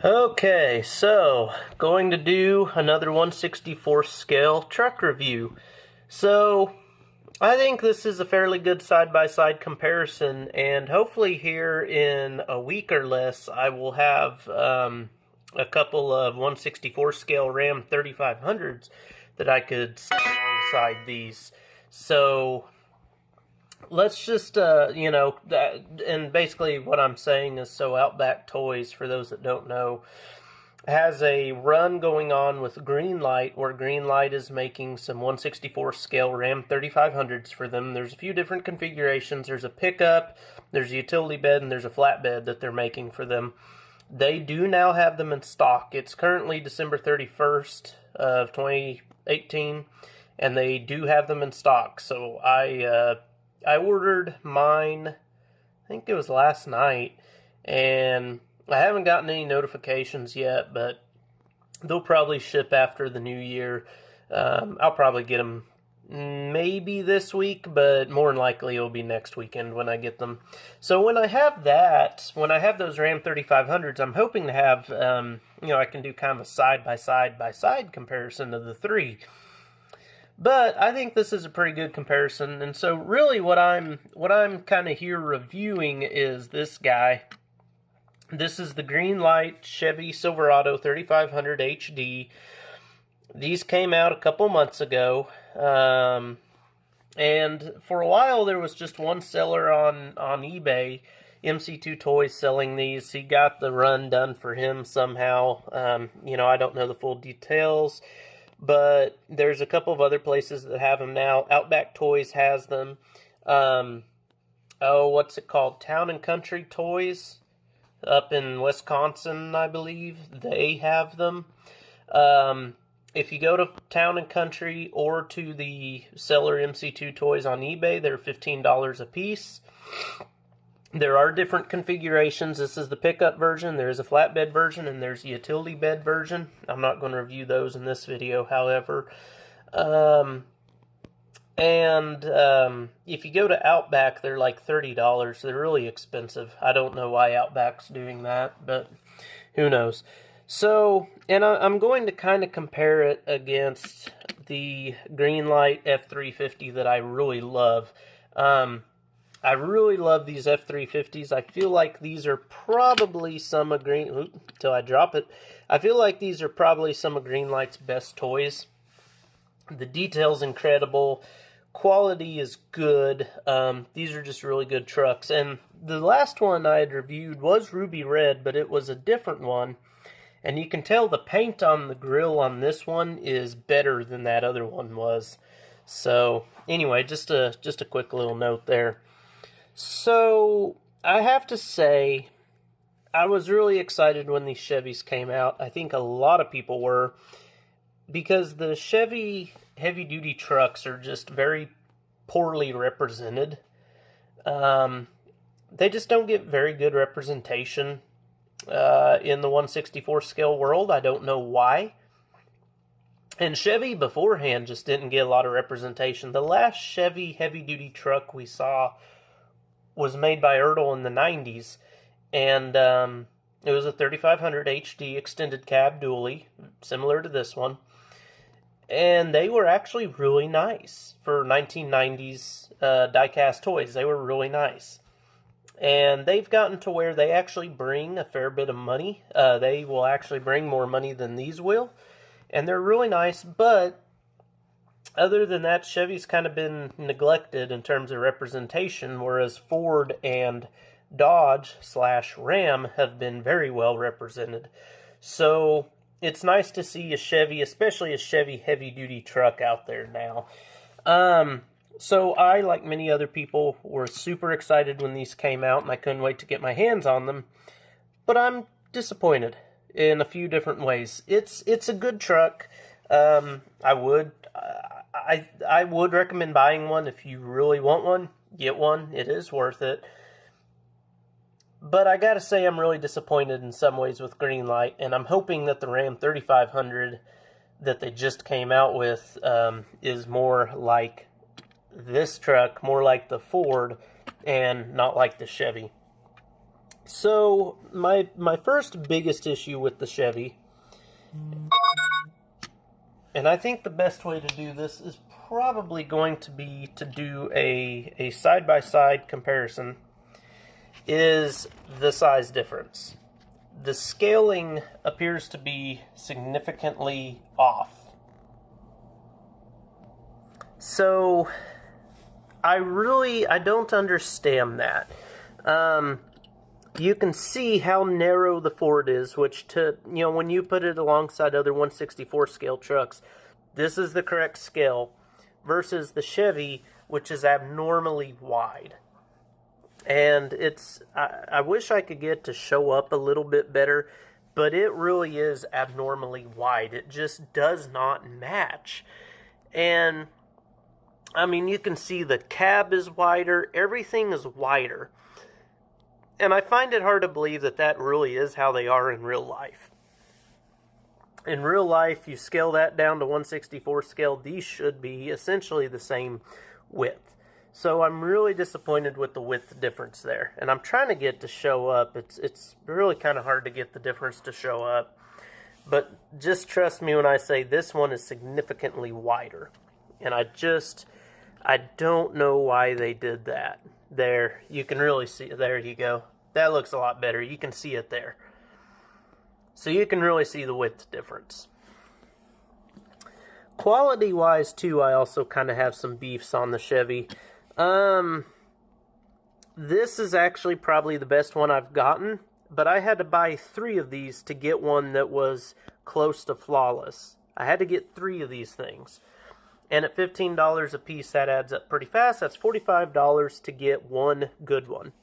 Okay, so going to do another 1/64 scale truck review. So I think this is a fairly good side-by-side comparison, and hopefully here in a week or less I will have a couple of 1/64 scale Ram 3500s that I could set alongside these. So let's just, and basically what I'm saying is, so Outback Toys, for those that don't know, has a run going on with Greenlight, where Greenlight is making some 1/64 scale Ram 3500s for them. There's a few different configurations. There's a pickup, there's a utility bed, and there's a flatbed that they're making for them. They do now have them in stock. It's currently December 31st of 2018, and they do have them in stock. So I ordered mine, I think it was last night, and I haven't gotten any notifications yet, but they'll probably ship after the new year. I'll probably get them maybe this week, but more than likely it'll be next weekend when I get them. So when I have those Ram 3500s, I'm hoping to have, I can do kind of a side-by-side comparison of the three. But I think this is a pretty good comparison, and so really what I'm kind of here reviewing is this guy. This is the Greenlight Chevy Silverado 3500 HD. These came out a couple months ago, and for a while there was just one seller on eBay, MC2 Toys, selling these. He got the run done for him somehow. I don't know the full details, but there's a couple of other places that have them now. Outback Toys has them. What's it called? Town and Country Toys up in Wisconsin, I believe. They have them. If you go to Town and Country or to the seller MC2 Toys on eBay, they're $15 a piece. There are different configurations. This is the pickup version, there's a flatbed version, and there's a utility bed version. I'm not going to review those in this video, however. If you go to Outback, they're like $30. They're really expensive. I don't know why Outback's doing that, but who knows. So, and I'm going to kind of compare it against the Greenlight F350 that I really love. I really love these F350s. I feel like these are probably some of I feel like these are probably some of Greenlight's best toys. The detail's incredible. Quality is good. These are just really good trucks. And the last one I had reviewed was Ruby Red, but it was a different one. And you can tell the paint on the grill on this one is better than that other one was. So anyway, just a quick little note there. So I have to say, I was really excited when these Chevys came out. I think a lot of people were, because the Chevy heavy-duty trucks are just very poorly represented. They just don't get very good representation in the 1/64 scale world. I don't know why. And Chevy beforehand just didn't get a lot of representation. The last Chevy heavy-duty truck we saw was made by Ertl in the 90s, and it was a 3500 HD extended cab dually, similar to this one. And they were actually really nice for 1990s diecast toys. They were really nice. And they've gotten to where they actually bring a fair bit of money. They will actually bring more money than these will. And they're really nice, but other than that, Chevy's kind of been neglected in terms of representation, whereas Ford and Dodge/Ram have been very well represented. So it's nice to see a Chevy, especially a Chevy heavy-duty truck out there now. So I, like many other people, were super excited when these came out, and I couldn't wait to get my hands on them. But I'm disappointed in a few different ways. It's a good truck. I would recommend buying one. If you really want one, get one. It is worth it. But I gotta say, I'm really disappointed in some ways with Greenlight, and I'm hoping that the Ram 3500 that they just came out with is more like this truck, more like the Ford, and not like the Chevy. So, my first biggest issue with the Chevy, and I think the best way to do this is probably going to be to do a side-by-side comparison, is the size difference. The scaling appears to be significantly off. So, I don't understand that. You can see how narrow the Ford is, which when you put it alongside other 1/64 scale trucks, this is the correct scale, versus the Chevy, which is abnormally wide. And I wish I could get it to show up a little bit better, but it really is abnormally wide. It just does not match. And, I mean, you can see the cab is wider, everything is wider. And I find it hard to believe that that really is how they are in real life. In real life, you scale that down to 1/64 scale, these should be essentially the same width. So I'm really disappointed with the width difference there. And I'm trying to get it to show up. It's really kind of hard to get the difference to show up. But just trust me when I say this one is significantly wider. And I don't know why they did that. There, you can really see it. There you go. That looks a lot better. You can see it there. So you can really see the width difference. Quality-wise, too, I also kind of have some beefs on the Chevy. This is actually probably the best one I've gotten, but I had to buy 3 of these to get one that was close to flawless. I had to get 3 of these things. And at $15 a piece, that adds up pretty fast. That's $45 to get one good one.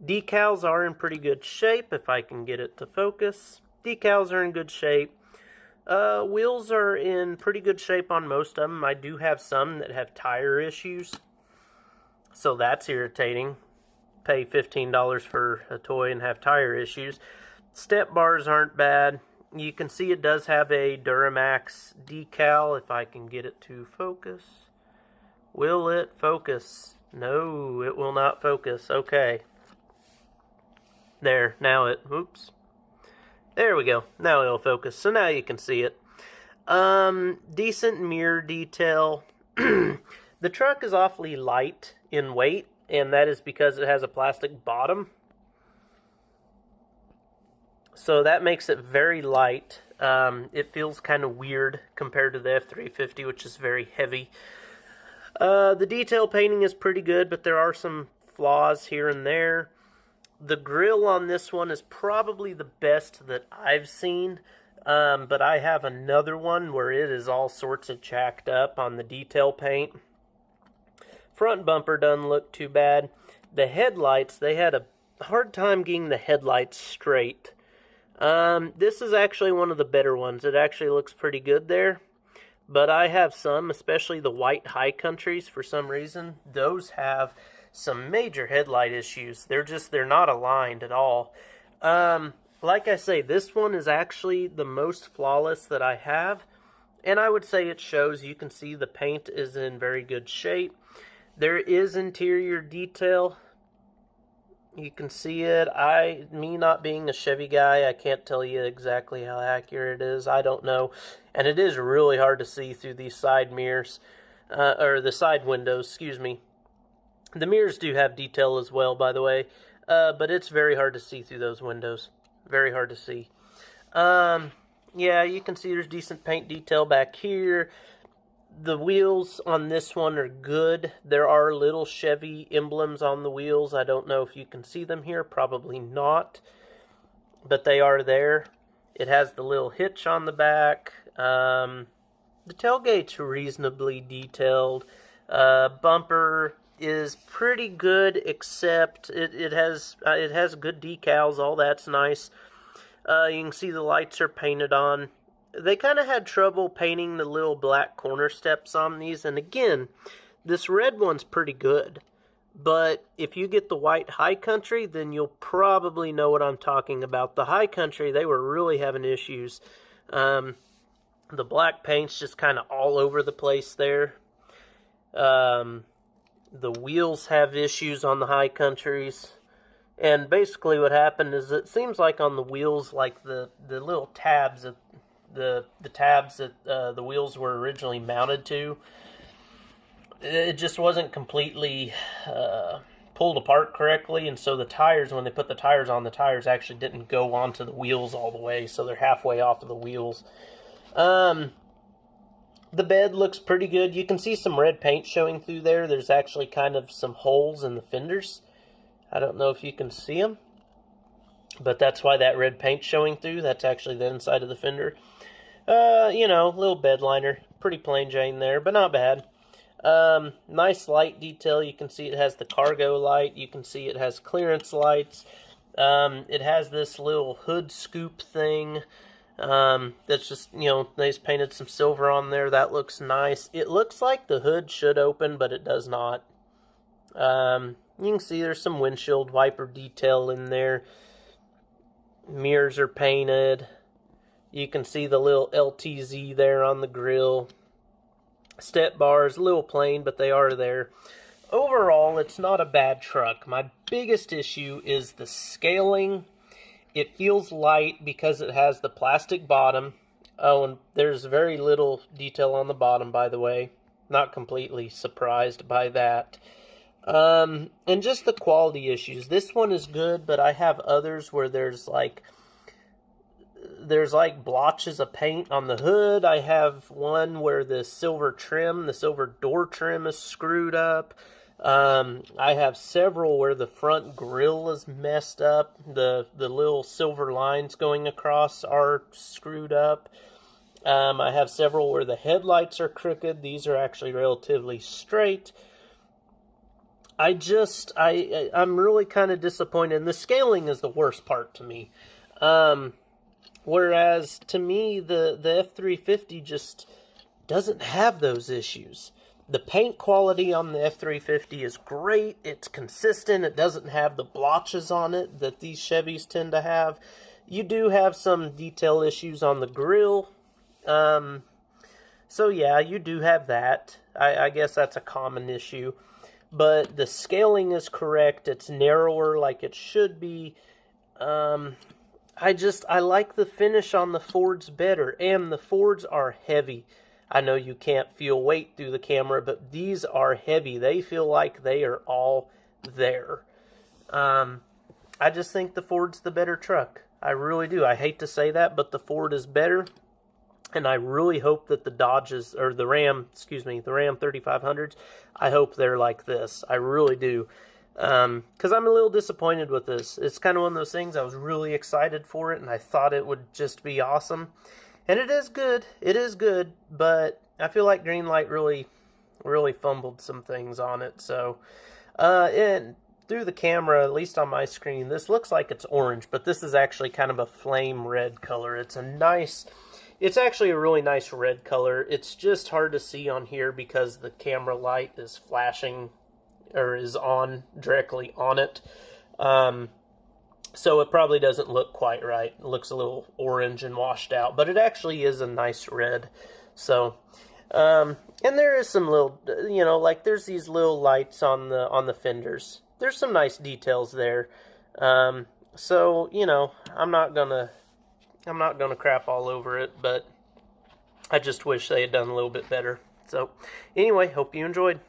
Decals are in pretty good shape, if I can get it to focus. Decals are in good shape. Wheels are in pretty good shape on most of them. I do have some that have tire issues, so that's irritating. Pay $15 for a toy and have tire issues. Step bars aren't bad. You can see it does have a Duramax decal, if I can get it to focus. Will it focus? No, it will not focus. Okay. There, now oops. There we go. Now it'll focus. So now you can see it. Decent mirror detail. The truck is awfully light in weight, and that is because it has a plastic bottom. So that makes it very light. It feels kind of weird compared to the F350, which is very heavy. The detail painting is pretty good, but there are some flaws here and there. The grille on this one is probably the best that I've seen, but I have another one where it is all sorts of jacked up on the detail paint. Front bumper doesn't look too bad. The headlights, they had a hard time getting the headlights straight. This is actually one of the better ones. It actually looks pretty good there. But I have some, especially the white high countries, for some reason. Those have some major headlight issues. They're not aligned at all. Like I say, this one is actually the most flawless that I have. And I would say it shows. You can see the paint is in very good shape. There is interior detail. You can see it. Me not being a Chevy guy, I can't tell you exactly how accurate it is. I don't know. And it is really hard to see through these side mirrors, or the side windows, excuse me. The mirrors do have detail as well, by the way, but it's very hard to see through those windows. Very hard to see. Yeah, you can see there's decent paint detail back here. The wheels on this one are good. There are little Chevy emblems on the wheels. I don't know if you can see them here. Probably not. But they are there. It has the little hitch on the back. The tailgate's reasonably detailed. Bumper is pretty good, except it has good decals. All that's nice. You can see the lights are painted on. They kind of had trouble painting the little black corner steps on these. And again, this red one's pretty good. But if you get the white high country, then you'll probably know what I'm talking about. The high country, they were really having issues. The black paint's just kind of all over the place there. The wheels have issues on the high countries. And basically what happened is it seems like on the wheels, like the little tabs, the tabs that the wheels were originally mounted to, it just wasn't completely pulled apart correctly, and so the tires, when they put the tires on, the tires actually didn't go onto the wheels all the way, so they're halfway off of the wheels. The bed looks pretty good. You can see some red paint showing through there. There's actually kind of some holes in the fenders. I don't know if you can see them, but that's why that red paint's showing through. That's actually the inside of the fender. You know, little bed liner. Pretty plain Jane there, but not bad. Nice light detail. You can see it has the cargo light. You can see it has clearance lights. It has this little hood scoop thing. That's just, you know, they just painted some silver on there. That looks nice. It looks like the hood should open, but it does not. You can see there's some windshield wiper detail in there. Mirrors are painted. You can see the little LTZ there on the grill. Step bars, a little plain, but they are there. Overall, it's not a bad truck. My biggest issue is the scaling. It feels light because it has the plastic bottom. Oh, and there's very little detail on the bottom, by the way. Not completely surprised by that. And just the quality issues. This one is good, but I have others where there's like blotches of paint on the hood. I have one where the silver door trim is screwed up. I have several where the front grille is messed up. The little silver lines going across are screwed up. I have several where the headlights are crooked. These are actually relatively straight. I'm really kind of disappointed. And the scaling is the worst part to me. Whereas, to me, the F-350 just doesn't have those issues. The paint quality on the F-350 is great. It's consistent. It doesn't have the blotches on it that these Chevys tend to have. You do have some detail issues on the grille. So, yeah, you do have that. I guess that's a common issue. But the scaling is correct. It's narrower like it should be. I like the finish on the Fords better. And the Fords are heavy. I know you can't feel weight through the camera, but these are heavy. They feel like they are all there. I just think the Ford's the better truck. I really do. I hate to say that, but the Ford is better. And I really hope that the Ram 3500s, I hope they're like this. I really do. Because I'm a little disappointed with this. It's kind of one of those things, I was really excited for it, and I thought it would just be awesome. And it is good. It is good, but I feel like Greenlight really fumbled some things on it. So, and through the camera, at least on my screen, this looks like it's orange, but this is actually kind of a flame red color. It's actually a really nice red color. It's just hard to see on here because the camera light is flashing or is on directly on it. So it probably doesn't look quite right. It looks a little orange and washed out, but it actually is a nice red. So, and there is some little, like there's these little lights on the fenders. There's some nice details there. So, I'm not gonna crap all over it, but I just wish they had done a little bit better. So, anyway, hope you enjoyed.